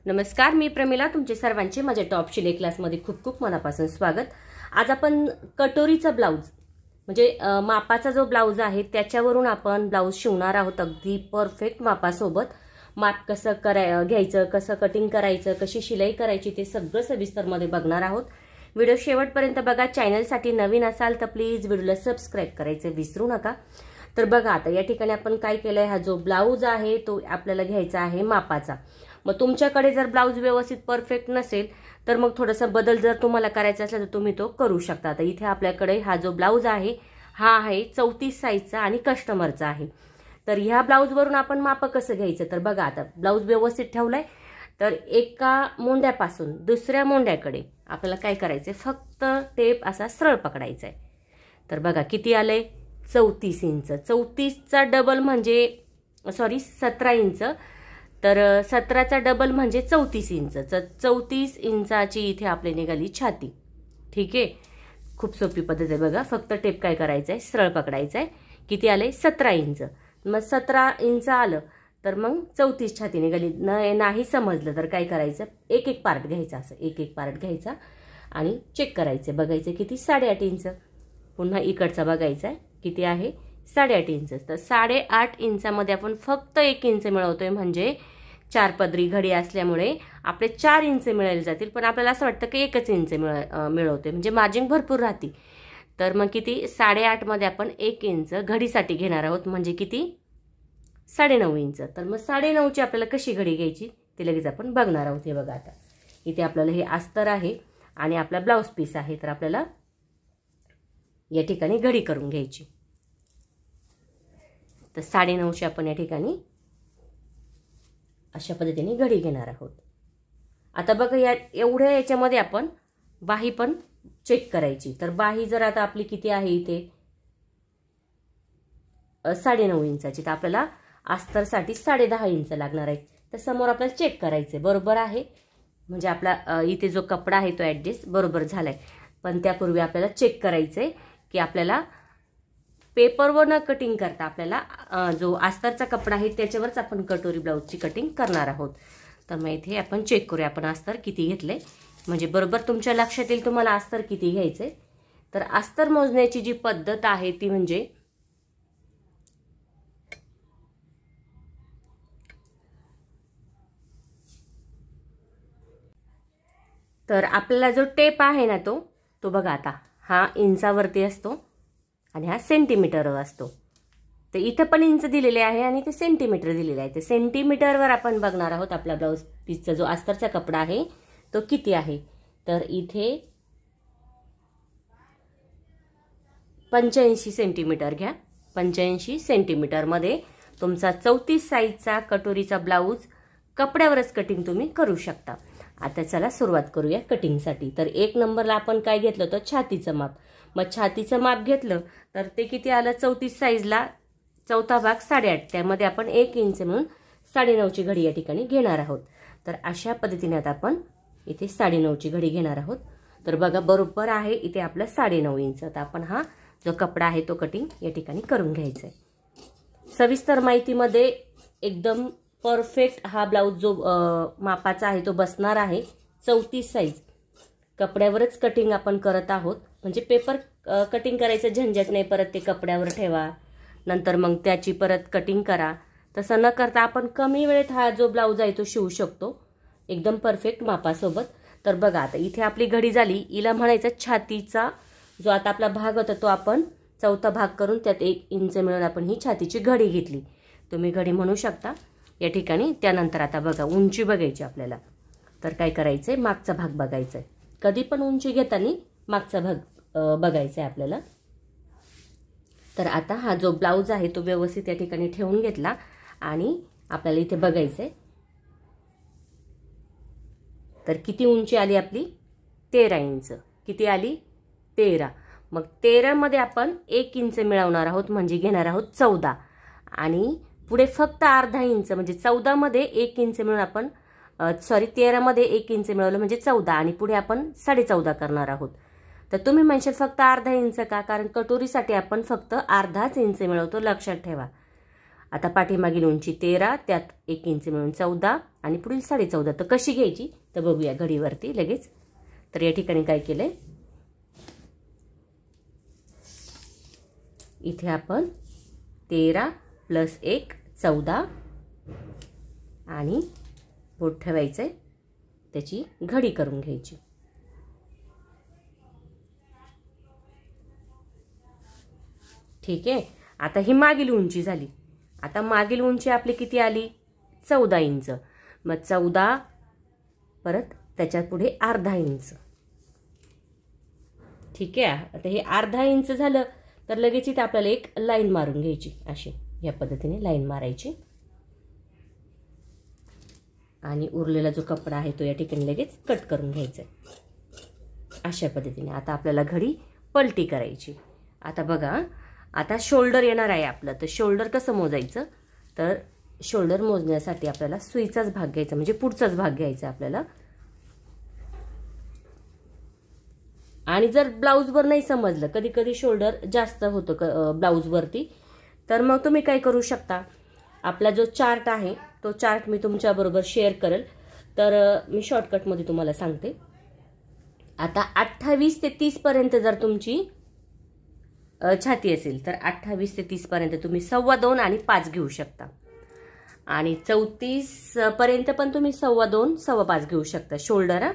नमस्कार, मी प्रमिला. तुमचे सर्वांचे माझ्या टॉप शिलाई क्लासमध्ये खूप खूप मनापासून स्वागत. आज आपण कटोरीचा ब्लाउज म्हणजे मापाचा जो ब्लाउज आहे त्याच्यावरून आपण ब्लाउज शिवणार आहोत. अगदी परफेक्ट मापासोबत माप कसं घ्यायचं, कसं कटिंग करायचं, कशी शिलाई करायची ते सगळं सविस्तरमध्ये बघणार आहोत. व्हिडिओ शेवटपर्यंत बघा. चॅनलसाठी नवीन असाल तर प्लीज व्हिडिओला सबस्क्राइब करायचं विसरू नका. तर बघा आता या ठिकाणी आपण काय केलंय, हा जो ब्लाउज आहे तो आपल्याला घ्यायचा आहे मापाचा. मग तुमच्याकडे जर ब्लाउज व्यवस्थित परफेक्ट नसेल तर मग थोडासा बदल जर तुम्हाला करायचा असेल तर तुम्ही तो करू शकता. तर इथे आपल्याकडे हा जो ब्लाउज आहे हा आहे 34 साईजचा आणि कस्टमरचा आहे. तर ह्या ब्लाउज वरून आपण माप कसं घ्यायचं, तर बघा आता ब्लाउज व्यवस्थित ठेवलाय तर एका मोंड्यापासून दुसऱ्या मोंड्याकडे आपल्याला काय करायचंय, फक्त टेप असा सरळ पकडायचा आहे. तर बघा किती आलंय, 34 इंच. 34चा डबल म्हणजे 17 इंच. तर 17चा डबल म्हणजे 34 इंच. 34 इंचाची इथे आपली निघाली छाती. ठीक आहे, खूप सोपी पद्धत आहे बघा. फक्त टेप काय करायचं आहे, सरळ पकडायचं आहे. किती आले, 17 इंच. मग 17 इंच आलं तर मग 34 छाती निघाली. नाही समजलं तर काय करायचं, एक एक पार्ट घ्यायचा. असं एक एक पार्ट घ्यायचा आणि चेक करायचं, बघायचं किती, 8.5 इंच. पुन्हा इकडचा बघायचा आहे किती आहे, 8.5 इंच. तर 8.5 इंचामध्ये आपण फक्त 1 इंच मिळवतोय. म्हणजे 4 पदरी घडी असल्यामुळे आपले 4 इंच मिळाले जातील, पण आपल्याला असं वाटतं की 1 इंच मिळवतोय म्हणजे मार्जिन भरपूर राहते. तर मग किती, 8.5 मध्ये आपण 1 इंच घडीसाठी घेणार आहोत. म्हणजे किती, 9.5 इंच. तर मग 9.5ची आपल्याला कशी घडी घ्यायची ते लगेच आपण बघणार आहोत. हे बघा आता इथे आपल्याला हे अस्तर आहे आणि आपला ब्लाउज पीस आहे. तर आपल्याला या ठिकाणी घडी करून घ्यायची. तर 9.5ची आपण या ठिकाणी अशा पद्धतीने घडी घेणार आहोत. आता बघा या एवढ्या याच्यामध्ये आपण बाही पण चेक करायची. तर बाही जर आता आपली किती आहे इथे 9.5 इंचाची, तर आपल्याला अस्तरसाठी 10.5 इंच लागणार आहे. तर समोर आपल्याला चेक करायचे बरोबर आहे. म्हणजे आपला इथे जो कपडा आहे तो ॲडजस्ट बरोबर झालाय. पण त्यापूर्वी आपल्याला चेक करायचंय की आपल्याला पेपरवर न कटिंग करता आपल्याला जो अस्तरचा कपडा आहे त्याच्यावरच आपण कटोरी ब्लाउजची कटिंग करणार आहोत. तर मग इथे आपण चेक करूया आपण अस्तर किती घेतले, म्हणजे बरोबर तुमच्या लक्षात येईल तुम्हाला अस्तर किती घ्यायचे. तर अस्तर मोजण्याची जी पद्धत आहे ती म्हणजे तर आपल्याला जो टेप आहे ना तो बघा आता हा इंचावरती असतो आणि हा सेंटीमीटरवर असतो. तर इथं पण इंच दिलेले आहे आणि ते सेंटीमीटर दिलेले आहे. ते सेंटीमीटरवर आपण बघणार आहोत आपला ब्लाउज पीसचा जो अस्तरचा कपडा आहे तो किती आहे. तर इथे 85 सेंटीमीटर घ्या. 85 सेंटीमीटरमध्ये तुमचा 34 साईजचा कटोरीचा ब्लाउज कपड्यावरच कटिंग तुम्ही करू शकता. आता चला सुरुवात करूया कटिंगसाठी. तर 1 नंबरला आपण काय घेतलं होतं, छातीचं माप. मग छातीचं माप घेतलं तर ते किती आलं, 34 साईजला चौथा भाग 8.5, त्यामध्ये आपण 1 इंच म्हणून 9.5ची घडी या ठिकाणी घेणार आहोत. तर अशा पद्धतीने आता आपण इथे 9.5ची घडी घेणार आहोत. तर बघा बरोबर आहे इथे आपलं 9.5 इंच. तर आपण हा जो कपडा आहे तो कटिंग या ठिकाणी करून घ्यायचा आहे. सविस्तर माहितीमध्ये एकदम परफेक्ट हा ब्लाउज जो मापाचा आहे तो बसणार आहे. 34 साईज कपड्यावरच कटिंग आपण करत आहोत. म्हणजे पेपर कटिंग करायचं झंझट नाही, परत ते कपड्यावर ठेवा नंतर मग त्याची परत कटिंग करा. तसं न करता आपण कमी वेळेत हा जो ब्लाउज आहे तो शिवू शकतो एकदम परफेक्ट मापासोबत. तर बघा आता इथे आपली घडी झाली. हिला म्हणायचं छातीचा जो आता आपला भाग होता तो आपण चौथा भाग करून त्यात 1 इंच मिळून आपण ही छातीची घडी घेतली. तुम्ही घडी म्हणू शकता या ठिकाणी. त्यानंतर आता बघा उंची बघायची आपल्याला. तर काय करायचंय, मागचा भाग बघायचा आहे. कधी पण उंची घेताना मागचा भाग बघायचा आहे आपल्याला. तर आता हा जो ब्लाउज आहे तो व्यवस्थित या ठिकाणी ठेवून घेतला आणि आपल्याला इथे बघायचंय. तर किती उंची आली आपली, 13 इंच. किती आली, 13. मग 13 मध्ये आपण 1 इंच मिळवणार आहोत म्हणजे घेणार आहोत 14 आणि पुढे फक्त अर्धा इंच म्हणजे 14 मध्ये 1 इंच मिळून आपण 13 मध्ये 1 इंच मिळवलं म्हणजे 14 आणि पुढे आपण 14.5 करणार आहोत. तर तुम्ही म्हणशाल फक्त अर्धा इंच का, कारण कटोरीसाठी आपण फक्त अर्धाच इंच मिळवतो, लक्षात ठेवा. आता पाठीमागील उंची 13, त्यात 1 इंच मिळून 14 आणि पुढील 14.5. तर कशी घ्यायची तर बघूया घडीवरती लगेच. तर या ठिकाणी काय केलंय, इथे आपण 13 + 1 14 आणि बोट ठेवायचंय, त्याची घडी करून घ्यायची. ठीक आहे. आता ही मागील उंची झाली. आता मागील उंची आपली किती आली 14 इंच. मग 14 परत त्याच्या पुढे अर्धा इंच. ठीक आहे. आता हे अर्धा इंच झालं तर लगेच इथे आपल्याला एक लाईन मारून घ्यायची. अशी या पद्धतीने लाईन मारायची आणि उरलेला जो कपडा आहे तो या ठिकाणी लगेच कट करून घ्यायचा अशा पद्धतीने. आता आपल्याला घडी पलटी करायची. आता बघा, आता शोल्डर येणार आहे आपलं. तर शोल्डर कसं मोजायचं, तर शोल्डर मोजण्यासाठी आपल्याला सुईचाच भाग घ्यायचा, म्हणजे पुढचाच भाग घ्यायचा आपल्याला. आणि जर ब्लाऊजवर नाही समजलं, कधी कधी शोल्डर जास्त होतं ब्लाऊजवरती, तर मग तुम्ही काय करू शकता, आपला जो चार्ट आहे तो चार्ट मी तुमच्याबरोबर शेअर करेल. तर मी शॉर्टकटमध्ये तुम्हाला सांगते. आता 28 ते 30 पर्यंत जर तुमची छाती असेल तर 28 ते 30 पर्यंत तुम्ही 2.25 आणि 5 घेऊ शकता. आणि 34 पर्यंत पण तुम्ही 2.25 2.5 घेऊ शकता शोल्डर.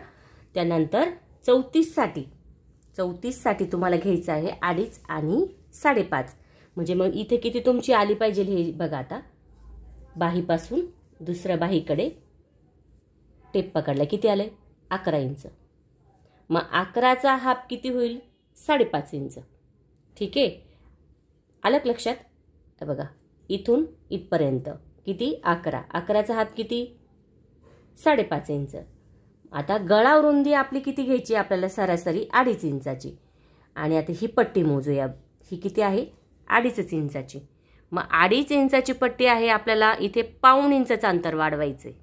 त्यानंतर 34 साठी तुम्हाला घ्यायचं आहे 2.5 आणि 5.5. म्हणजे मग इथे किती तुमची आली पाहिजे हे बघा. आता बाहीपासून दुसऱ्या बाहीकडे टेप पकडला, किती आले 11 इंच. मग 11चा हाफ किती होईल 5.5 इंच. ठीक आहे, आलं लक्षात. बघा इथून इथपर्यंत किती 11, 11चा हाफ किती 5.5 इंच. आता गळा रुंदी आपली किती घ्यायची आपल्याला सरासरी 2.5 इंचाची. आणि आता ही पट्टी मोजूया, ही किती आहे 2.5 इंचाची. मग 2.5 इंचाची पट्टी आहे आपल्याला, इथे 1.5 इंचाचं अंतर वाढवायचं आहे.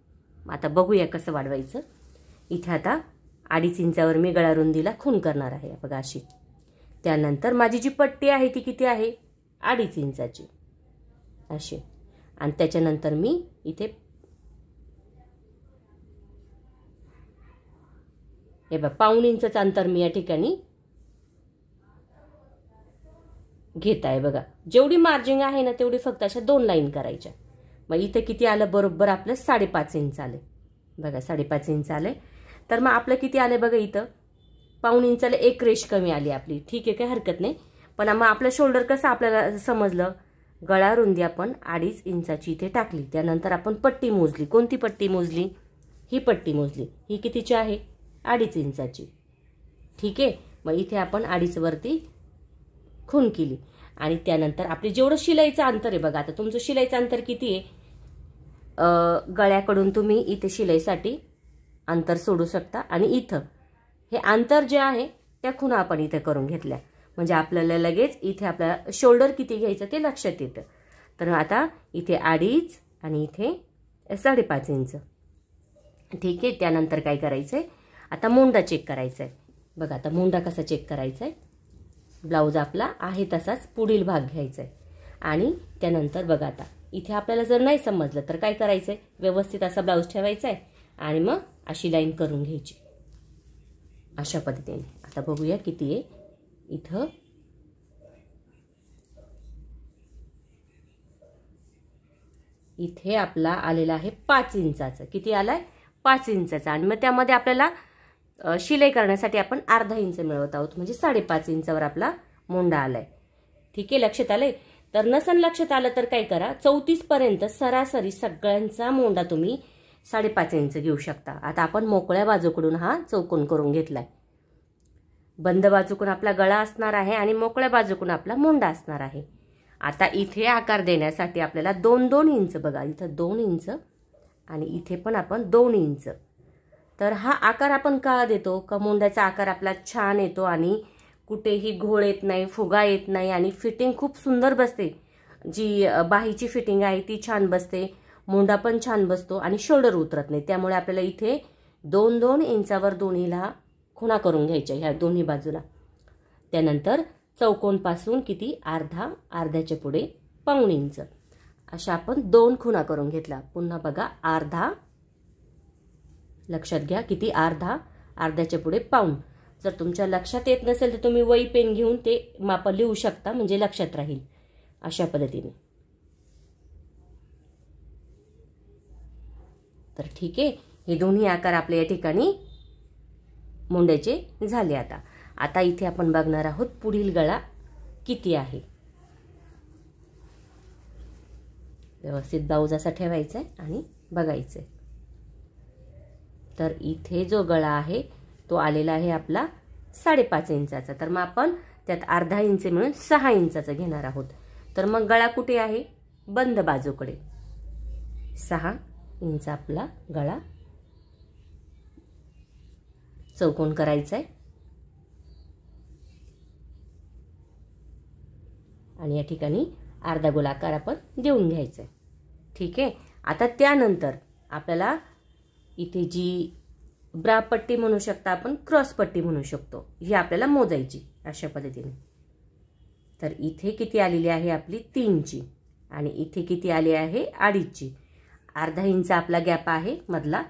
आता बघूया कसं वाढवायचं. इथे आता 2.5 इंचावर मी गळा रुंदीला खूण करणार आहे बघा अशी. त्यानंतर माझी जी पट्टी आहे ती किती आहे 2.5 इंचाची अशी. आणि त्याच्यानंतर मी इथे हे बघा 1.5 इंचाचं अंतर मी या ठिकाणी घेत आहे. बघा जेवढी मार्जिंग आहे ना तेवढी फक्त अशा 2 लाईन करायच्या. मग इथे किती आलं बरोबर आपलं 5.5 इंच आले. बघा 5.5 इंच आले. तर मग आपलं किती आलं बघा इथं 1.5 इंचाला 1 रेष कमी आली आपली. ठीक आहे, काही हरकत नाही. पण मग आपलं शोल्डर कसं आपल्याला समजलं, गळा रुंदी आपण 2.5 इंचाची इथे टाकली. त्यानंतर आपण पट्टी मोजली. कोणती पट्टी मोजली, ही पट्टी मोजली. ही कितीची आहे 2.5 इंचाची. ठीक आहे, मग इथे आपण 2.5 वरती खूण केली. आणि त्यानंतर आपले जेवढं शिलाईचं अंतर आहे बघा, आता तुमचं शिलाईचं अंतर किती आहे, गळ्याकडून तुम्ही इथे शिलाईसाठी अंतर सोडू शकता. आणि इथं हे अंतर जे आहे त्या खुणा आपण इथे करून घेतल्या, म्हणजे आपल्याला लगेच इथे आपल्या शोल्डर किती घ्यायचं ते लक्षात येतं. तर आता इथे 2.5 आणि इथे 5.5 इंच. ठीक आहे, त्यानंतर काय करायचं आहे, आता मोंडा चेक करायचा आहे. बघा आता मोंडा कसा चेक करायचा आहे, ब्लाऊज आपला आहे तसाच पुढील भाग घ्यायचा आहे. आणि त्यानंतर बघा आता इथे आपल्याला जर नाही समजलं तर काय करायचं आहे, व्यवस्थित असा ब्लाऊज ठेवायचा आहे आणि मग अशी लाईन करून घ्यायची अशा पद्धतीने. आता बघूया किती आहे. इथं इथे आपला आलेला आहे 5 इंचाचं. किती आलाय 5 इंचाचा. आणि मग त्यामध्ये आपल्याला शिलाई करण्यासाठी आपण अर्धा इंच मिळवत आहोत, म्हणजे 5.5 इंचावर आपला मोंडा आलाय. ठीक आहे, लक्षात आलंय. तर नसन लक्षात आलं तर काय करा, 34 पर्यंत सरासरी सगळ्यांचा मोंडा तुम्ही 5.5 इंच घेऊ शकता. आता आपण मोकळ्या बाजूकडून हा चौकोन करून घेतलाय. बंद बाजूकडून आपला गळा असणार आहे आणि मोकळ्या बाजूकडून आपला मोंडा असणार आहे. आता इथे आकार देण्यासाठी आपल्याला 2-2 इंच, बघा इथं 2 इंच आणि इथे पण आपण 2 इंच. तर हा आकार आपण का देतो, का मोंड्याचा आकार आपला छान येतो आणि कुठेही घोळ येत नाही, फुगा येत नाही आणि फिटिंग खूप सुंदर बसते. जी बाहीची फिटिंग आहे ती छान बसते, मोंडा पण छान बसतो आणि शोल्डर उतरत नाही. त्यामुळे आपल्याला इथे 2-2 इंचावर दोन्हीला खुणा करून घ्यायच्या ह्या दोन्ही बाजूला. त्यानंतर चौकोनपासून किती अर्ध्याच्या पुढे 1.5 इंच अशा आपण 2 खुणा करून घेतला. पुन्हा बघा अर्धा, लक्षात घ्या किती, अर्धा, अर्ध्याच्या पुढे पाऊण. जर तुमच्या लक्षात येत नसेल तर तुम्ही वही पेन घेऊन ते माप लिहू शकता, म्हणजे लक्षात राहील. अशा पद्धतीने. तर ठीक आहे, हे दोन्ही आकार आपल्या या ठिकाणी मुंड्याचे झाले. आता इथे आपण बघणार आहोत पुढील गळा किती आहे. व्यवस्थित ब्लाऊज असा ठेवायचा आहे आणि बघायचं आहे. तर इथे जो गळा आहे तो आलेला आहे आपला 5.5 इंचाचा. तर मग आपण त्यात अर्धा इंच मिळून 6 इंचाचा घेणार आहोत. तर मग गळा कुठे आहे? बंद बाजूकडे. 6 इंच आपला गळा चौकोन करायचा आहे आणि या ठिकाणी अर्धा गोलाकार आपण देऊन घ्यायचा आहे. ठीक आहे. आता त्यानंतर आपल्याला इथे जी ब्रा पट्टी म्हणू शकता आपण, क्रॉस पट्टी म्हणू शकतो, ही आपल्याला मोजायची अशा पद्धतीने. तर इथे किती आलेली आहे आपली? 3ची आणि इथे किती आली आहे? 2.5ची. अर्धा इंच आपला गॅप आहे मधला.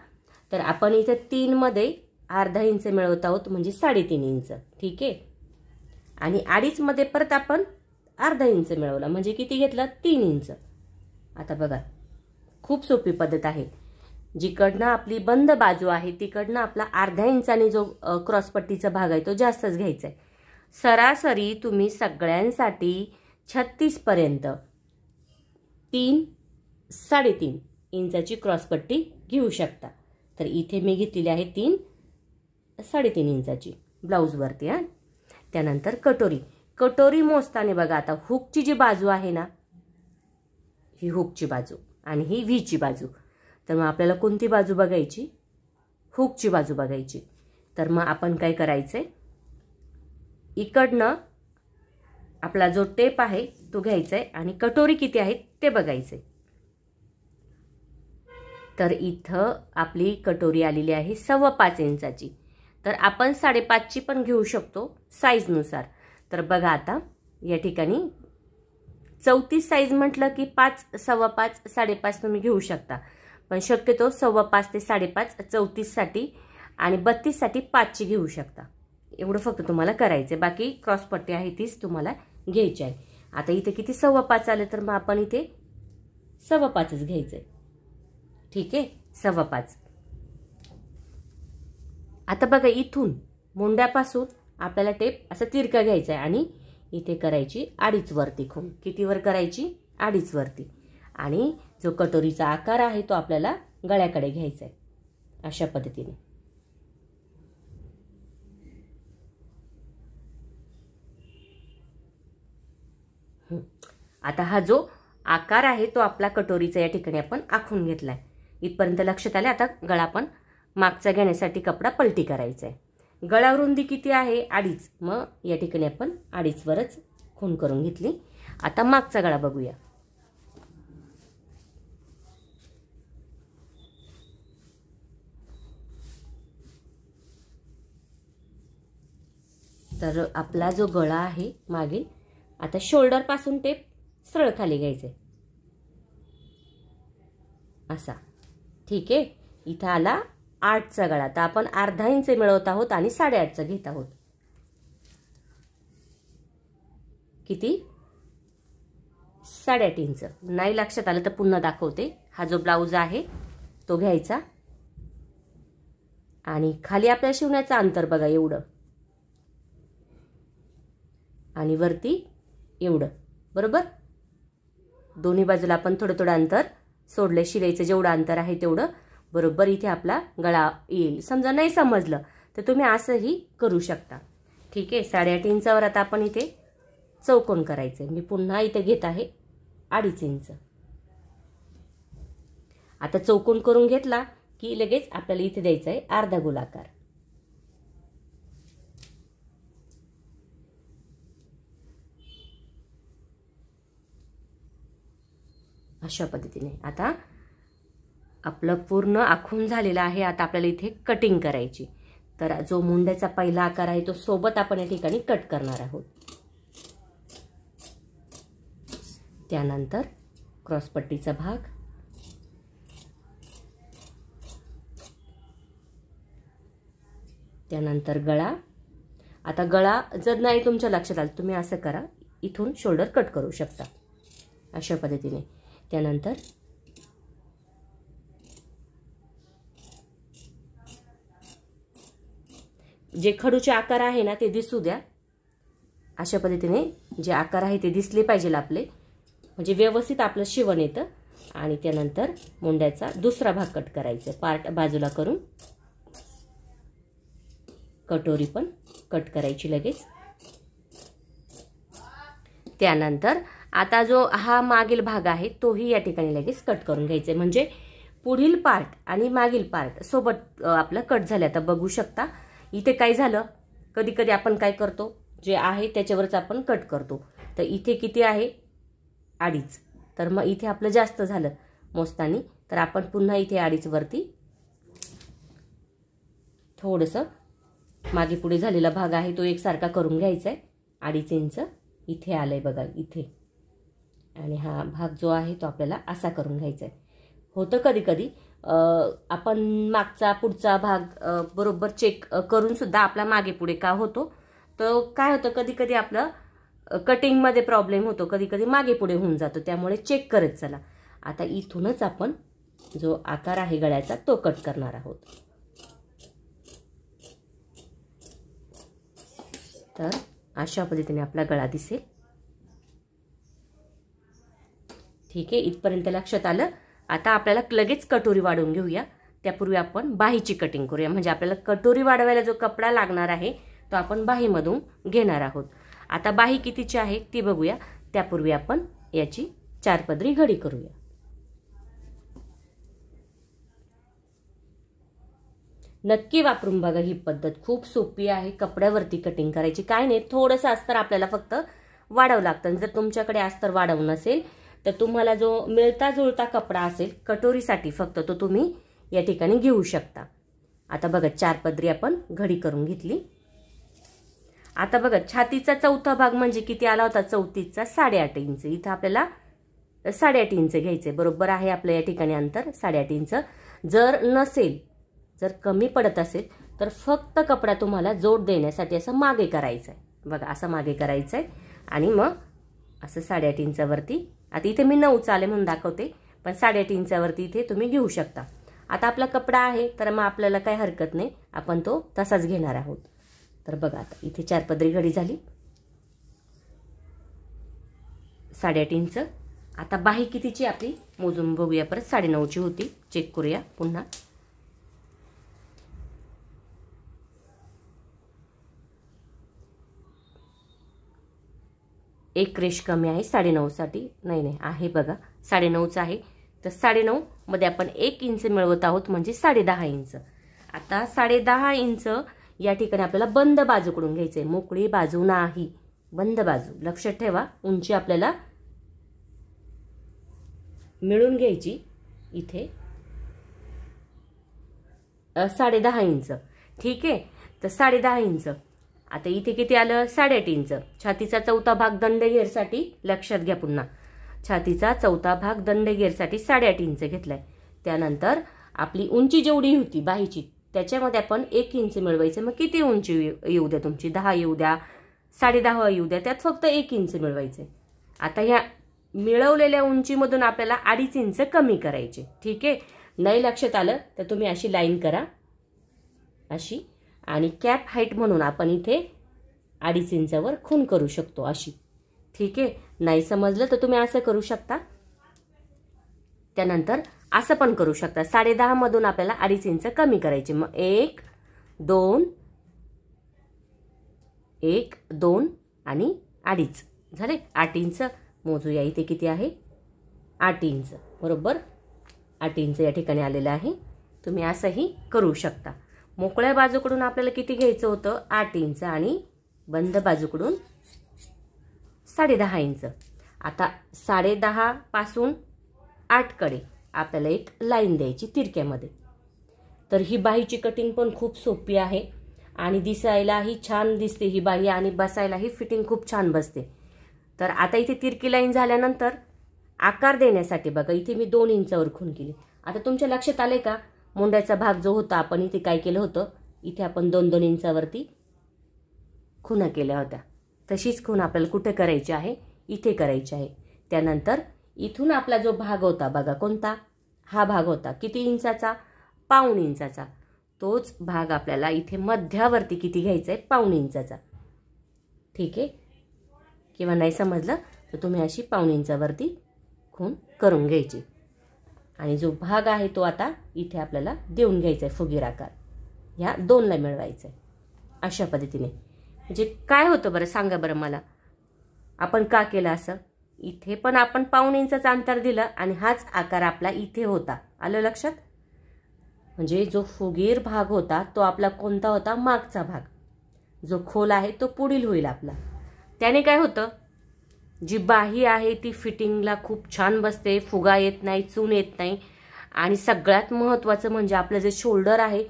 तर आपण इथे 3 मध्ये अर्धा इंच मिळवत आहोत, म्हणजे 3.5 इंच. ठीक आहे. आणि 2.5 मध्ये परत आपण अर्धा इंच मिळवला, म्हणजे किती घेतला? 3 इंच. आता बघा, खूप सोपी पद्धत आहे. जिकडनं आपली बंद बाजू आहे तिकडनं आपला अर्धा इंचाने जो क्रॉस पट्टीचा भाग आहे तो जास्तच घ्यायचा आहे. सरासरी तुम्ही सगळ्यांसाठी 36 पर्यंत 3-3.5 इंचाची क्रॉस पट्टी घेऊ शकता. तर इथे मी घेतलेली आहे 3-3.5 इंचाची ब्लाऊजवरती. त्यानंतर कटोरी मोजताना बघा, आता हुकची जी बाजू आहे ना, ही हुकची बाजू आणि ही व्हीची बाजू. तर मग आपल्याला कोणती बाजू बघायची? हुकची बाजू बघायची. तर मग आपण काय करायचंय, इकडनं आपला जो टेप आहे तो घ्यायचा आहे आणि कटोरी किती आहे ते बघायचंय. तर इथं आपली कटोरी आलेली आहे 5.25 इंचाची. तर आपण 5.5ची पण घेऊ शकतो साईजनुसार. तर बघा आता या ठिकाणी 34 साईज म्हटलं की 5, 5.25, 5.5 तुम्ही घेऊ शकता. पण शक्यतो 5.25 ते 5.5 34 साठी आणि 32 साठी 5ची घेऊ शकता. एवढं फक्त तुम्हाला करायचं. बाकी क्रॉस पट्टी आहे तीच तुम्हाला घ्यायची आहे. आता इथे किती? 5.25 आले, तर मग आपण इथे 5.25च घ्यायचंय. ठीक आहे, 5.25. आता बघा, इथून मुंड्यापासून आपल्याला टेप असा तिरका घ्यायचा आहे आणि इथे करायची 2.5 वरती खूण. किती वर करायची? 2.5 वरती. आणि जो कटोरीचा आकार आहे तो आपल्याला गळ्याकडे घ्यायचा आहे अशा पद्धतीने. आता हा जो आकार आहे तो आपला कटोरीचा या ठिकाणी आपण आखून घेतलाय. इथपर्यंत लक्षात आले. आता गळा आपण मागचा घेण्यासाठी कपडा पलटी करायचा आहे. गळा रुंदी किती आहे? 2.5. मग या ठिकाणी आपण 2.5 वरच खूण करून घेतली. आता मागचा गळा बघूया. तर आपला जो गळा आहे मागील, आता शोल्डर पासून टेप सरळ खाली घ्यायचे असा. ठीक आहे. इथं आला 8चा गळा. तर आपण अर्धा इंच मिळवत आहोत आणि 8.5चा घेत आहोत. किती? 8.5 इंच. नाही लक्षात आलं तर पुन्हा दाखवते. हा जो ब्लाऊज आहे तो घ्यायचा आणि खाली आपल्या शिवण्याचं अंतर बघा एवढं आणि वरती एवढं. बरोबर. दोन्ही बाजूला आपण थोडं थोडं अंतर सोडले. शिलाईचं जेवढं अंतर आहे तेवढं. बरोबर इथे आपला गळा येईल. समजा नाही समजलं तर तुम्ही असंही करू शकता. ठीक आहे. 8.5 इंचावर आता आपण इथे चौकोन करायचे. मी पुन्हा इथे घेत आहे 2.5 इंच. आता चौकोन करून घेतला की लगेच आपल्याला इथे द्यायचा आहे अर्धा गोलाकार. अशा पद्धतीने आता आपलं पूर्ण आखून झालेलं आहे. आता आपल्याला इथे कटिंग करायची. तर जो मुंड्याचा पहिला आकार आहे तो सोबत आपण या ठिकाणी कट करणार आहोत. त्यानंतर क्रॉसपट्टीचा भाग, त्यानंतर गळा. आता गळा जर नाही तुमच्या लक्षात आलं तुम्ही असं करा, इथून शोल्डर कट करू शकता अशा पद्धतीने. त्यानंतर जे खडूचे आकार आहे ना ते दिसू द्या, अशा पद्धतीने जे आकार आहे ते दिसले पाहिजे आपले, म्हणजे व्यवस्थित आपलं शिवण येतं. आणि त्यानंतर मुंड्याचा दुसरा भाग कट करायचा, पार्ट बाजूला करून कटोरी पण कट करायची लगेच. त्यानंतर आता जो हा मागील भाग आहे तोही या ठिकाणी लगेच कट करून घ्यायचा, म्हणजे पुढील पार्ट आणि मागील पार्ट सोबत आपलं कट झालं. आता बघू शकता इथे काय झालं, कधी कधी आपण काय करतो जे आहे त्याच्यावरच आपण कट करतो. तर इथे किती आहे 2.5, तर मग इथे आपलं जास्त झालं मोजतानी, तर आपण पुन्हा इथे 2.5 वरती थोडंसं मागे पुढे झालेला भाग आहे तो एकसारखा करून घ्यायचा आहे. 2.5 इंच इथे आलंय बघा इथे, आणि हा भाग जो आहे तो आपल्याला असा करून घ्यायचा आहे. होतं कधी कधी आपण मागचा पुढचा भाग बरोबर चेक करून सुद्धा आपला मागे पुढे का होतो, तर काय होतं कधी कधी आपलं कटिंगमध्ये प्रॉब्लेम होतो, कधी कधी मागे पुढे होऊन जातो, त्यामुळे चेक करत चला. आता इथूनच आपण जो आकार आहे गळ्याचा तो कट करणार आहोत. तर अशा पद्धतीने आपला गळा दिसेल. ठीक आहे, इथपर्यंत लक्षात आलं. आता आपल्याला लगेच कटोरी वाढवून घेऊया. त्यापूर्वी आपण बाहीची कटिंग करूया, म्हणजे आपल्याला कटोरी वाढवायला जो कपडा लागणार आहे तो आपण बाहीमधून घेणार आहोत. आता बाही कितीची आहे ती बघूया. त्यापूर्वी आपण याची 4 पदरी घडी करूया. नक्की वापरून बघा ही पद्धत, खूप सोपी आहे. कपड्यावरती कटिंग करायची काय नाही, थोडंसं अस्तर आपल्याला फक्त वाढवं लागतं. जर तुमच्याकडे अस्तर वाढवून नसेल तर तुम्हाला जो मिळता जुळता कपडा असेल कटोरीसाठी फक्त तो तुम्ही या ठिकाणी घेऊ शकता. आता बघा 4 पदरी आपण घडी करून घेतली. आता बघा छातीचा चौथा भाग म्हणजे किती आला होता 34चा 8.5 इंच. इथं आपल्याला 8.5 इंच घ्यायचे, बरोबर आहे आपलं या ठिकाणी अंतर 8.5 इंच. जर नसेल, जर कमी पडत असेल तर फक्त कपडा तुम्हाला जोड देण्यासाठी असं मागे करायचं आहे बघा, असं मागे करायचं आहे आणि मग असं 8.5 इंचावरती. आता इथे मी 9 आले म्हणून दाखवते, पण 8.5 इंचावरती इथे तुम्ही घेऊ शकता. आता आपला कपडा आहे तर मग आपल्याला काही हरकत नाही, आपण तो तसाच घेणार आहोत. तर बघा आता इथे 4 पदरी घडी झाली, 8.5 इंच. आता बाही कितीची आपली मोजून बघूया परत. 9.5ची होती, चेक करूया पुन्हा. एक रेष कमी आहे 9.5 साठी, नाही आहे बघा 9.5च आहे. तर 9.5 मध्ये आपण 1 इंच मिळवत आहोत, म्हणजे 10.5 इंच. आता 10.5 इंच या ठिकाणी आपल्याला बंद बाजूकडून घ्यायचंय, मोकळी बाजू नाही, बंद बाजू. लक्षात ठेवा, उंची आपल्याला मिळून घ्यायची इथे 10.5 इंच. ठीक आहे, तर 10.5 इंच. आता इथे किती आलं 8.5 इंच. छातीचा चौथा भाग दंडघेरसाठी लक्षात घ्या पुन्हा, छातीचा चौथा भाग दंडघेरसाठी 8.5 इंच घेतलाय. त्यानंतर आपली उंची जेवढी होती बाहीची त्याच्यामध्ये आपण 1 इंच मिळवायचं. मग किती उंची येऊ द्या तुमची, 10 येऊ द्या, 10.5 येऊ द्या, त्यात फक्त 1 इंच मिळवायचे. आता ह्या मिळवलेल्या उंचीमधून आपल्याला 2.5 इंच कमी करायचे. ठीक आहे, नाही लक्षात आलं तर तुम्ही अशी लाईन करा अशी, आणि कॅप हाईट म्हणून आपण इथे 2.5 इंचावर खूण करू शकतो अशी. ठीक आहे, नाही समजलं तर तुम्ही असं करू शकता. त्यानंतर असं पण करू शकता. 10.5 मधून आपल्याला 2.5 इंच कमी करायचे. मग 1 2 1 2 आणि 2.5 झाले 8 इंच. मोजूया इथे किती आहे 8 इंच, बरोबर 8 इंच या ठिकाणी आलेलं आहे. तुम्ही असंही करू शकता. मोकळ्या बाजूकडून आपल्याला किती घ्यायचं होतं 8 इंच आणि बंद बाजूकडून 10.5 इंच. आता 10.5 पासून 8 कडे आपल्याला एक लाईन द्यायची तिरक्यामध्ये. तर ही बाहीची कटिंग पण खूप सोपी आहे आणि दिसायलाही छान दिसते ही बाही, आणि बसायलाही फिटिंग खूप छान बसते. तर आता इथे तिरकी लाईन झाल्यानंतर आकार देण्यासाठी बघा इथे मी 2 इंचावर खूण केली. आता तुमच्या लक्षात आले का मुंड्याचा भाग जो होता आपण इथे काय केलं होतं, इथे आपण 2-2 इंचावरती खुणा केल्या होत्या. तशीच खूण आपल्याला कुठे करायची आहे, इथे करायची आहे. त्यानंतर इथून आपला जो भाग होता बघा कोणता, हा भाग होता किती इंचाचा, 1/2 इंचाचा. तोच भाग आपल्याला इथे मध्यावरती किती घ्यायचा आहे, 1/2 इंचाचा. ठीक आहे. किंवा नाही समजलं तर तुम्ही अशी 1/2 इंचावरती खूण करून घ्यायची. आणि जो भाग आहे तो आता इथे आपल्याला देऊन घ्यायचा आहे फुगीर आकार. ह्या 2ला मिळवायचा आहे अशा पद्धतीने. म्हणजे काय होतं बरं सांगा बरं मला, आपण का केलं असं. इथे पण आपण 1/2 इंचाचं अंतर दिलं आणि हाच आकार आपला इथे होता. आलं लक्षात. म्हणजे जो फुगीर भाग होता तो आपला कोणता होता, मागचा भाग. जो खोल आहे तो पुढील होईल आपला. त्याने काय होतं, जी बाही आहे ती फिटिंगला खूप छान बसते, फुगा येत नाही, चून येत नाही. आणि सगळ्यात महत्त्वाचं म्हणजे आपलं जे शोल्डर आहे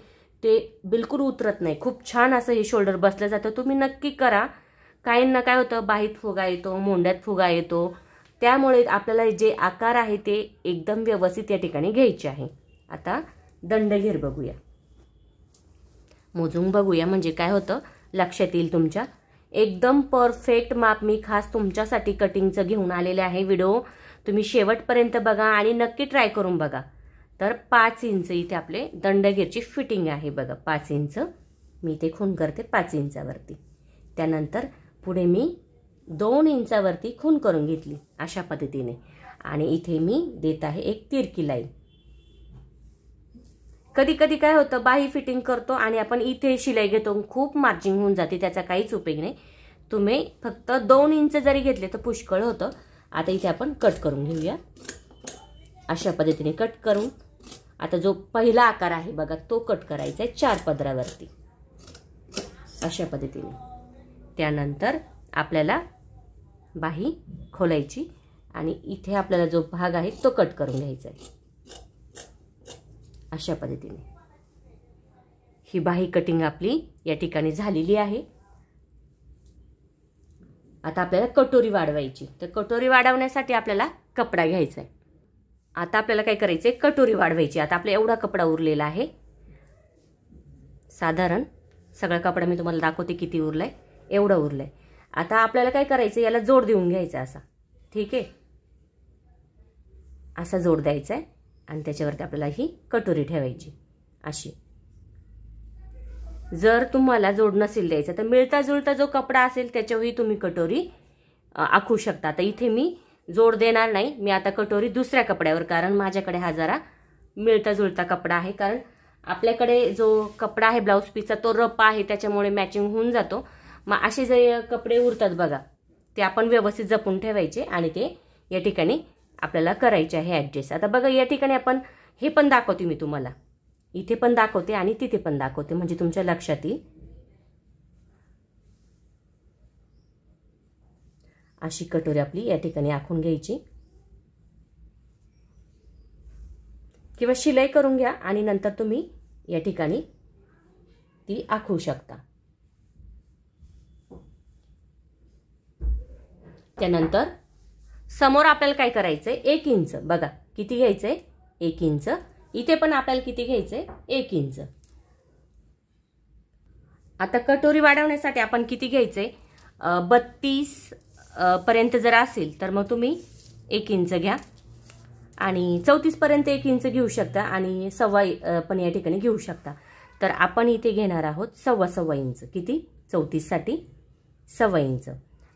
ते बिलकुल उतरत नाही. खूप छान असं हे शोल्डर बसलं जातं. तुम्ही नक्की करा. काहींना काय होतं, बाहीत फुगा येतो, मोंड्यात फुगा येतो. त्यामुळे आपल्याला जे आकार आहे ते एकदम व्यवस्थित या ठिकाणी घ्यायचे आहे. आता दंडघेर बघूया, मोजून बघूया, म्हणजे काय होतं लक्षात येईल तुमच्या. एकदम परफेक्ट माप मी खास तुमच्यासाठी कटिंगचं घेऊन आलेले आहे. व्हिडिओ तुम्ही शेवटपर्यंत बघा आणि नक्की ट्राय करून बघा. तर 5 इंच इथे आपले दंडघेरची फिटिंग आहे बघा. 5 इंच मी इथे खूण करते 5 इंचावरती. त्यानंतर पुढे मी 2 इंचावरती खूण करून घेतली अशा पद्धतीने. आणि इथे मी देत आहे एक तिरकी लाईन. कधी कधी काय होतं, बाही फिटिंग करतो आणि आपण इथे शिलाई घेतो, खूप मार्जिंग होऊन जाते, त्याचा काहीच उपयोग नाही. तुम्ही फक्त 2 इंच जरी घेतले तर पुष्कळ होतं. आता इथे आपण कट करून घेऊया अशा पद्धतीने. कट करून आता जो पहिला आकार आहे बघा तो कट करायचा आहे 4 पदरावरती अशा पद्धतीने. त्यानंतर आपल्याला बाही खोलायची आणि इथे आपल्याला जो भाग आहे तो कट करून घ्यायचा आहे अशा पद्धतीने. ही बाही कटिंग आपली या ठिकाणी झालेली आहे. आता आपल्याला कटोरी वाढवायची. तर कटोरी वाढवण्यासाठी आपल्याला कपडा घ्यायचा आहे. आता आपल्याला काय करायचंय, कटोरी वाढवायची. आता आपला एवढा कपडा उरलेला आहे. साधारण सगळा कपडा मी तुम्हाला दाखवते किती उरलाय, एवढा उरलाय. आता आपल्याला काय करायचं, याला जोड देऊन घ्यायचा असा. ठीक आहे, असा जोड द्यायचा आहे आणि त्याच्यावरती आपल्याला ही कटोरी ठेवायची अशी. जर तुम्हाला जोड नसेल द्यायचा तर मिळता जुळता जो कपडा असेल त्याच्यावरही तुम्ही कटोरी आखू शकता. आता इथे मी जोड देणार नाही, मी आता कटोरी दुसऱ्या कपड्यावर, कारण माझ्याकडे हा जरा मिळता जुळता कपडा आहे. कारण आपल्याकडे जो कपडा आहे ब्लाऊज पीसचा तो रफ आहे, त्याच्यामुळे मॅचिंग होऊन जातो. मग असे जे कपडे उरतात बघा ते आपण व्यवस्थित जपून ठेवायचे आणि ते या ठिकाणी आपल्याला करायचे आहे ॲडजस्ट. आता बघा या ठिकाणी आपण हे पण दाखवते मी तुम्हाला, इथे पण दाखवते आणि तिथे पण दाखवते, म्हणजे तुमच्या लक्षात येईल. अशी कटोरी आपली या ठिकाणी आखून घ्यायची किंवा शिलाई करून घ्या आणि नंतर तुम्ही या ठिकाणी ती आखू शकता. त्यानंतर समोर आपल्याला काय करायचंय, 1 इंच बघा किती घ्यायचंय, 1 इंच. इथे पण आपल्याला किती घ्यायचंय, 1 इंच. आता कटोरी वाढवण्यासाठी आपण किती घ्यायचंय, 32 पर्यंत जर असेल तर मग तुम्ही 1 इंच घ्या आणि 34 पर्यंत 1 इंच घेऊ शकता आणि 1.25 पण या ठिकाणी घेऊ शकता. तर आपण इथे घेणार आहोत 1.25 इंच. किती, 34 साठी 1.25 इंच.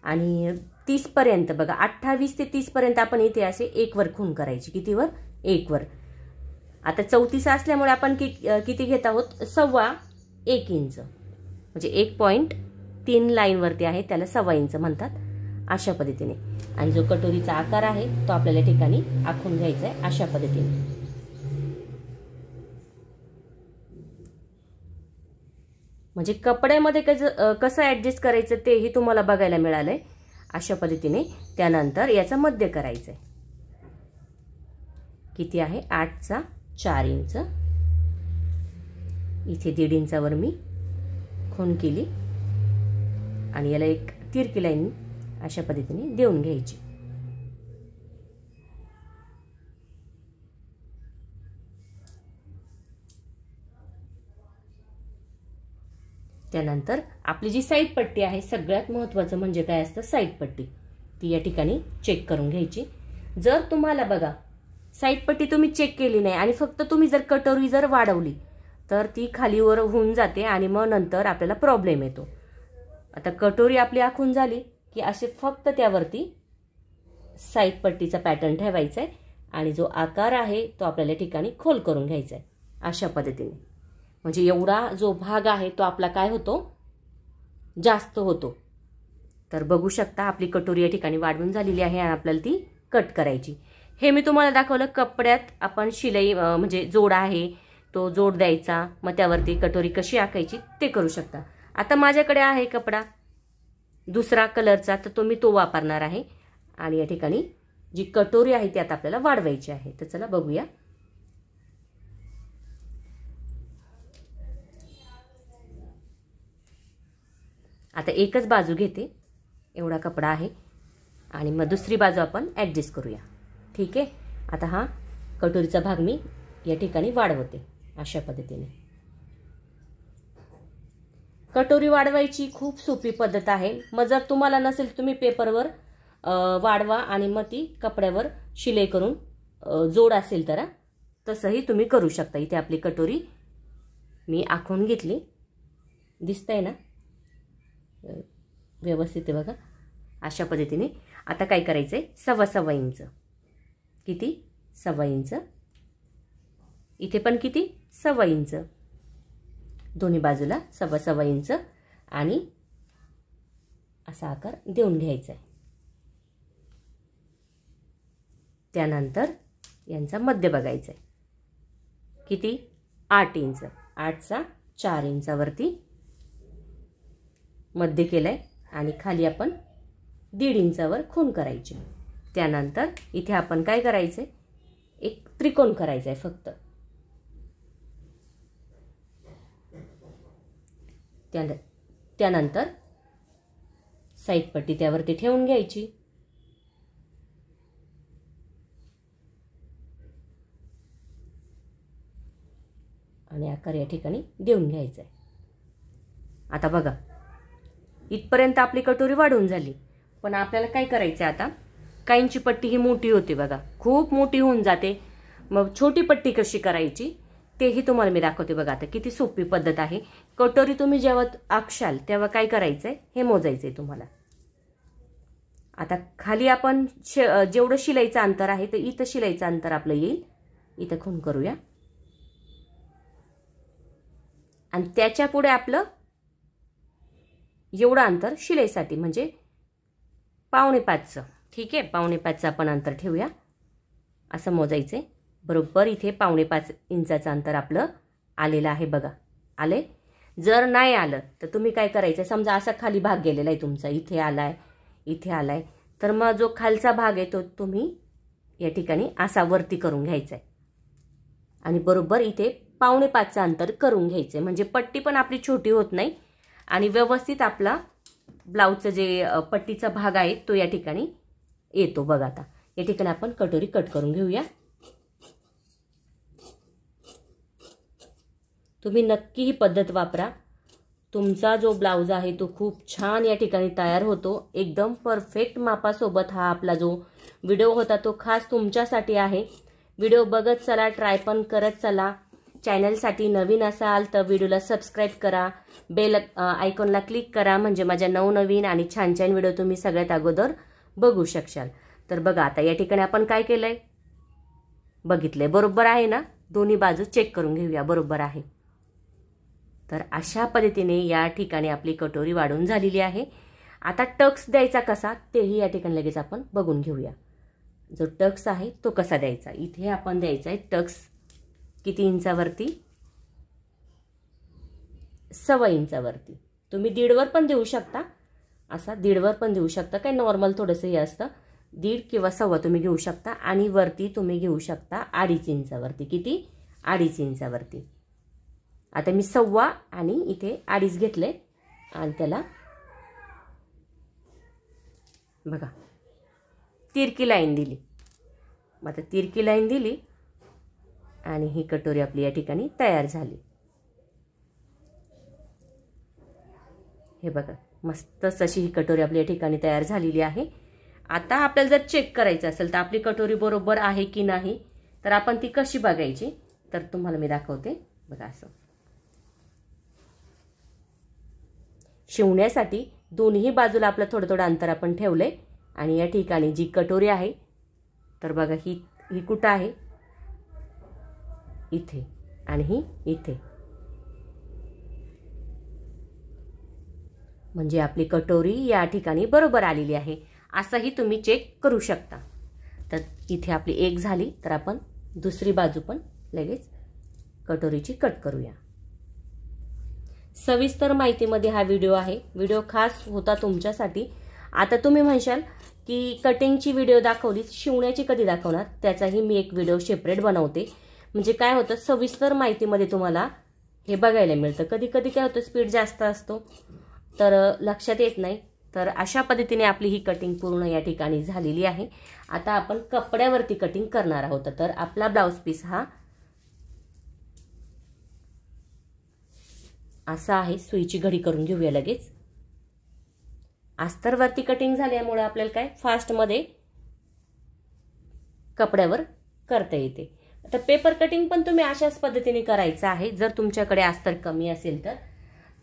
आणि 30 पर्यंत बघा, 28 ते 30 पर्यंत आपण इथे असे 1 वर खूण करायची. कितीवर, 1 वर. आता 34 असल्यामुळे आपण किती घेत आहोत, 1.25 इंच, म्हणजे 1.3 लाईन वरती आहे, त्याला 1.25 इंच म्हणतात अशा पद्धतीने. आणि जो कटोरीचा आकार आहे तो आपल्याला ठिकाणी आखून घ्यायचा आहे अशा पद्धतीने. म्हणजे कपड्यामध्ये कसं ऍडजस्ट करायचं तेही तुम्हाला बघायला मिळालंय अशा पद्धतीने. त्यानंतर याचा मध्य करायचं आहे. किती आहे, 8चा 4 इंच. इथे 1.5 इंचावर मी खूण केली आणि याला एक तिरकी लाईन अशा पद्धतीने देऊन घ्यायची. त्यानंतर आपली जी साईड पट्टी आहे, सगळ्यात महत्त्वाचं म्हणजे काय असतं, साईड पट्टी, ती या ठिकाणी चेक करून घ्यायची. जर तुम्हाला बघा साईड पट्टी तुम्ही चेक केली नाही आणि फक्त तुम्ही जर कटोरी जर वाढवली तर ती खालीवर होऊन जाते आणि मग नंतर आपल्याला प्रॉब्लेम येतो. आता कटोरी आपली आखून झाली की असे फक्त त्यावरती साईड पट्टीचा पॅटर्न ठेवायचा आहे आणि जो आकार आहे तो आपल्याला ठिकाणी खोल करून घ्यायचा आहे अशा पद्धतीने. म्हणजे एवढा जो भाग आहे तो आपला काय होतो, जास्त होतो. तर बघू शकता आपली कटोरी या ठिकाणी वाढवून झालेली आहे आणि आपल्याला ती कट करायची. हे मी तुम्हाला दाखवलं कपड्यात आपण शिलाई म्हणजे जोड आहे तो जोड द्यायचा, मग त्यावरती कटोरी कशी आखायची ते करू शकता. आता माझ्याकडे आहे कपडा दुसरा कलरचा, तर मी तो वापरणार आहे आणि या ठिकाणी जी कटोरी आहे ती आता आपल्याला वाढवायची आहे. तर चला बघूया. आता एकच बाजू घेते, एवढा कपडा आहे आणि मग दुसरी बाजू आपण ॲडजस्ट करूया. ठीक आहे. आता हा कटोरीचा भाग मी या ठिकाणी वाढवते अशा पद्धतीने. कटोरी वाढवायची खूप सोपी पद्धत आहे. मग जर तुम्हाला नसेल तुम्ही पेपरवर वाढवा आणि मग ती कपड्यावर शिलाई करून जोड असेल तर तसंही तुम्ही करू शकता. इथे आपली कटोरी मी आखून घेतली, दिसतंय ना व्यवस्थित आहे बघा अशा पद्धतीने. आता काय करायचंय, 1.25 इंच, किती 1.25 इंच, इथे पण किती 1.25 इंच, दोन्ही बाजूला 1.25 इंच आणि असा आकार देऊन घ्यायचा आहे. त्यानंतर यांचा मध्य बघायचा आहे, किती 8 इंच, 8चा 4 इंचावरती मध्य केलंय आणि खाली आपण 1.5 इंचावर खूण करायची. त्यानंतर इथे आपण काय करायचंय, एक त्रिकोण करायचा आहे फक्त. त्यानंतर साईड पट्टी त्यावरती ठेवून घ्यायची आणि आकार या ठिकाणी देऊन घ्यायचा आहे. आता बघा इथपर्यंत आपली कटोरी वाढून झाली, पण आपल्याला काय करायचं आता, काहींची पट्टी ही मोठी होते बघा, खूप मोठी होऊन जाते. मग छोटी पट्टी कशी करायची तेही तुम्हाला मी दाखवते बघा. आता किती सोपी पद्धत आहे. कटोरी तुम्ही जेव्हा आखशाल तेव्हा काय करायचंय, हे मोजायचंय तुम्हाला. आता खाली आपण जेवढं शिलाईचं अंतर आहे तर इथं शिलाईचं अंतर आपलं येईल, इथं खूण करूया आणि त्याच्या पुढे आपलं एवढं अंतर शिलाईसाठी म्हणजे 4.25. ठीक आहे, 4.25 आपण अंतर ठेवूया. असं मोजायचंय बरोबर. इथे 4.25 इंचाचं अंतर आपलं आलेलं आहे बघा, आले. जर नाही आलं तर तुम्ही काय करायचं, समजा असा खाली भाग गेलेला आहे तुमचा, इथे आलाय इथे आलाय, तर मग जो खालचा भाग आहे तो तुम्ही या ठिकाणी असा वरती करून घ्यायचा आहे आणि बरोबर इथे 4.25 अंतर करून घ्यायचंय. म्हणजे पट्टी पण आपली छोटी होत नाही आणि व्यवस्थित आपला ब्लाऊजचा जे पट्टीचा भाग आहे तो या ठिकाणी येतो बघा. आता या ठिकाणी आपण कटोरी कट करून घेऊया. तुम्ही नक्की ही पद्धत वापरा. तुमचा जो ब्लाऊज आहे तो खूप छान या ठिकाणी तयार होतो. एकदम परफेक्ट मापासोबत हा आपला जो व्हिडिओ होता तो खास तुमच्यासाठी आहे. व्हिडिओ बघत चला, ट्राय पण करत चला. चॅनलसाठी नवीन असाल तर व्हिडिओला सबस्क्राईब करा, बेल आयकॉनला क्लिक करा, म्हणजे माझ्या नवनवीन आणि छान छान व्हिडिओ तुम्ही सगळ्यात अगोदर बघू शकशाल. तर बघा आता या ठिकाणी आपण काय केलंय, बघितलंय बरोबर आहे ना. दोन्ही बाजू चेक करून घेऊया, बरोबर आहे. तर अशा पद्धतीने या ठिकाणी आपली कटोरी वाढून झालेली आहे. आता टक्स द्यायचा कसा तेही या ठिकाणी लगेच आपण बघून घेऊया. जो टक्स आहे तो कसा द्यायचा, इथे आपण द्यायचा आहे टक्स किती इंचावरती, 1.25 इंचावरती. तुम्ही 1.5 पण देऊ शकता, असा 1.5 पण देऊ शकता, काय नॉर्मल थोडंसं हे असतं. 1.5 किंवा 1.25 तुम्ही घेऊ शकता आणि वरती तुम्ही घेऊ शकता 2.5 इंचावरती. किती 2.5 इंचावरती. आता मी 1.25 आणि इथे 2.5 घेतले आणि त्याला बघा तिरकी लाईन दिली. मग आता तिरकी लाईन दिली आणि ही कटोरी आपली या ठिकाणी तयार झाली. हे बघा मस्तच अशी ही कटोरी आपल्या ठिकाणी तयार झालेली आहे। आता आपल्याला जर चेक करायचं असेल तर आपली कटोरी बरोबर आहे की नाही तर आपण ती कशी बघायची तर तुम्हाला मी दाखवते। बघा असं शिवण्यासाठी दोन्ही बाजूला आपलं थोडं थोडं अंतर आपण ठेवलंय आणि या ठिकाणी जी कटोरी आहे तर बघा ही कुठं आहे इथे आणि ही इथे, म्हणजे आपली कटोरी या ठिकाणी बरोबर आलेली आहे असंही तुम्ही चेक करू शकता। तर इथे आपली एक झाली तर आपण दुसरी बाजू पण लगेच कटोरीची कट करूया। सविस्तर माहितीमध्ये हा व्हिडिओ आहे, व्हिडिओ खास होता तुमच्यासाठी। आता तुम्ही म्हणशाल की कटिंगची व्हिडिओ दाखवली शिवण्याची कधी दाखवणार, त्याचाही मी एक व्हिडिओ सेपरेट बनवते। म्हणजे काय होतं सविस्तर माहितीमध्ये तुम्हाला हे बघायला मिळतं। कधी कधी काय होतं स्पीड जास्त असतो तर लक्षात येत नाही। तर अशा पद्धतीने आपली ही कटिंग पूर्ण या ठिकाणी झालेली आहे। आता आपण कपड्यावरती कटिंग करणार आहोत। तर आपला ब्लाउज पीस हा असा आहे, सुईची घडी करून घेऊया लगेच। अस्तरवरती कटिंग झाल्यामुळे आपल्याला काय फास्ट मध्ये कपड्यावर करता येते। आता पेपर कटिंग पण तुम्ही अशाच पद्धतीने करायचं आहे। जर तुमच्याकडे अस्तर कमी असेल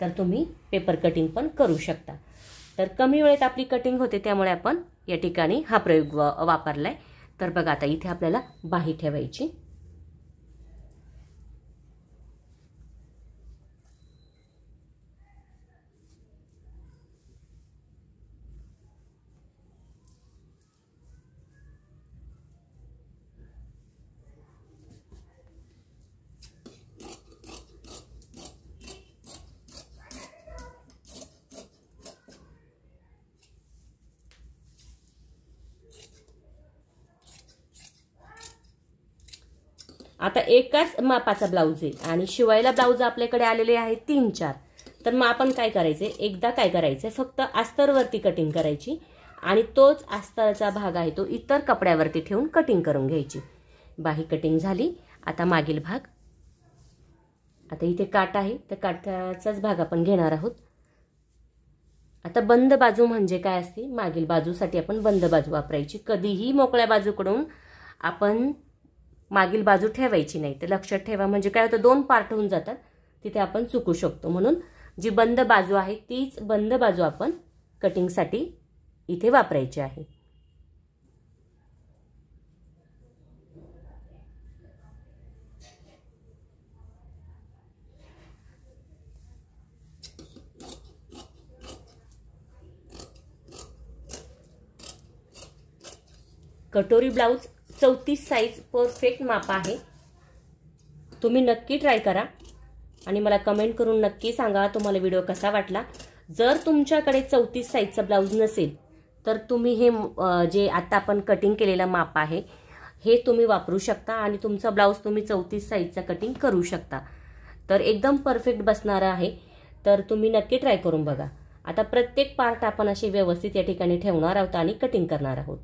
तर तुम्ही पेपर कटिंग पण करू शकता। तर कमी वेळेत आपली कटिंग होते त्यामुळे आपण या ठिकाणी हा प्रयोग वापरलाय। तर बघा आता इथे आपल्याला बाही ठेवायची। आता एकाच मापाचा ब्लाउज आहे आणि शिवायला ब्लाउज आपल्याकडे आलेले आहेत 3-4। तर मग आपण काय करायचे, एकदा काय करायचे फक्त अस्तरवरती कटिंग करायची आणि तोच अस्तरचा भाग आहे तो इतर कपड्यावरती ठेवून कटिंग करून घ्यायची। बाही कटिंग झाली। आता मागील भाग, आता इथे काट आहे तर काठाचाच भाग आपण घेणार आहोत। आता बंद बाजू म्हणजे काय असते, मागील बाजूसाठी आपण बंद बाजू वापरायची। कधीही मोकळ्या बाजूकडून आपण मागील बाजू ठेवायची नाही। तर लक्षात ठेवा, म्हणजे काय होतं 2 पार्ट होऊन जातात, तिथे आपण चुकू शकतो। म्हणून जी बंद बाजू आहे तीच बंद बाजू आपण कटिंगसाठी इथे वापरायची आहे। कटोरी ब्लाउज 34 साइज परफेक्ट माप आहे। तुम्ही नक्की ट्राय करा आणि मला कमेंट करून नक्की सांगा तुम्हाला व्हिडिओ कसा वाटला। जर तुमच्याकडे 34 साइजचा ब्लाउज नसेल तर तुम्ही हे जे आता आपण कटिंग केलेलं माप आहे हे तुम्ही वापरू शकता आणि तुमचा ब्लाउज तुम्ही 34 साइजचा कटिंग करू शकता। तर एकदम परफेक्ट बसणार आहे। तर तुम्ही नक्की ट्राय करून बघा। आता प्रत्येक पार्ट आपण असे व्यवस्थित या ठिकाणी ठेवणार आहोत आणि कटिंग करणार आहोत।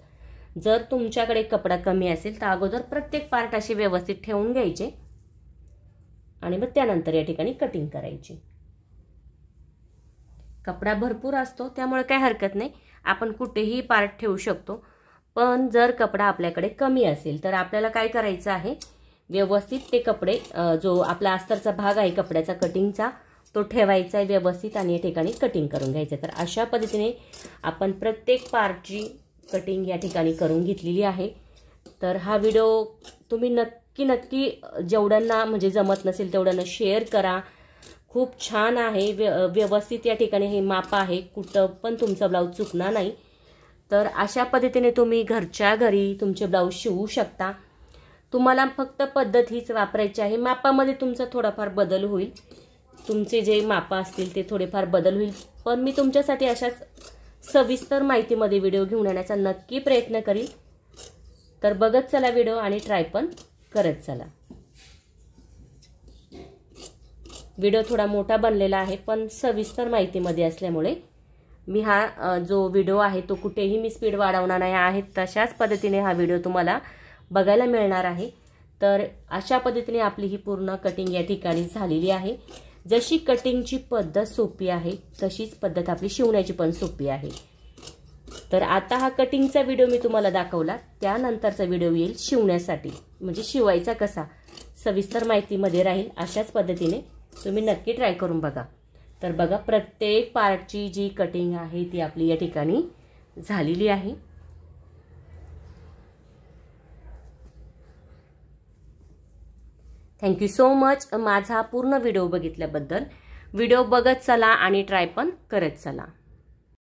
जर तुमच्याकडे कपडा कमी असेल तर अगोदर प्रत्येक पार्ट असे व्यवस्थित ठेवून घ्यायचे आणि मग त्यानंतर या ठिकाणी कटिंग करायची। कपडा भरपूर असतो त्यामुळे काही हरकत नाही, आपण कुठेही पार्ट ठेवू शकतो। पण जर कपडा आपल्याकडे कमी असेल तर आपल्याला काय करायचं आहे, व्यवस्थित ते कपडे जो आपला अस्तरचा भाग आहे कपड्याचा कटिंगचा तो ठेवायचा आहे व्यवस्थित आणि या ठिकाणी कटिंग करून घ्यायचं। तर अशा पद्धतीने आपण प्रत्येक पार्टची कटिंग या ठिकाणी करून घेतलेली आहे। तर हा व्हिडिओ तुम्ही नक्की जेवढ्यांना म्हणजे जमत नसेल तेवढ्यांना शेअर करा। खूप छान आहे, व्यवस्थित या ठिकाणी हे माप आहे, कुठं पण तुमचा ब्लाउज चुकणार नाही। तर अशा पद्धतीने तुम्ही घरच्या घरी तुमचे ब्लाउज शिवू शकता। तुम्हाला फक्त पद्धत हीच वापरायची आहे। मापामध्ये तुमचा थोडाफार बदल होईल, तुमचे जे माप असतील ते थोडेफार बदल होईल, पण मी तुमच्यासाठी अशाच सविस्तर माहितीमध्ये व्हिडिओ घेऊन येण्याचा नक्की प्रयत्न करीन। तर बघत चला व्हिडिओ आणि ट्राय पण करत चला। व्हिडिओ थोडा मोठा बनलेला आहे पण सविस्तर माहितीमध्ये असल्यामुळे मी हा जो व्हिडिओ आहे तो कुठेही मी स्पीड वाढवणार नाही आहे, तशाच पद्धतीने हा व्हिडिओ तुम्हाला बघायला मिळणार आहे। तर अशा पद्धतीने आपली ही पूर्ण कटिंग या ठिकाणी झालेली आहे। जशी कटिंगची पद्धत सोपी आहे तशीच पद्धत आपली शिवण्याची पण सोपी आहे। तर आता हा कटिंगचा व्हिडिओ मी तुम्हाला दाखवला, त्यानंतरचा व्हिडिओ येईल शिवण्यासाठी, म्हणजे शिवायचा कसा सविस्तर माहितीमध्ये राहील। अशाच पद्धतीने तुम्ही नक्की ट्राय करून बघा। तर बघा, प्रत्येक पार्टची जी कटिंग आहे ती आपली या ठिकाणी झालेली आहे। थँक्यू सो मच माझा पूर्ण व्हिडिओ बघितल्याबद्दल। व्हिडिओ बघत चला आणि ट्राय पण करत चला।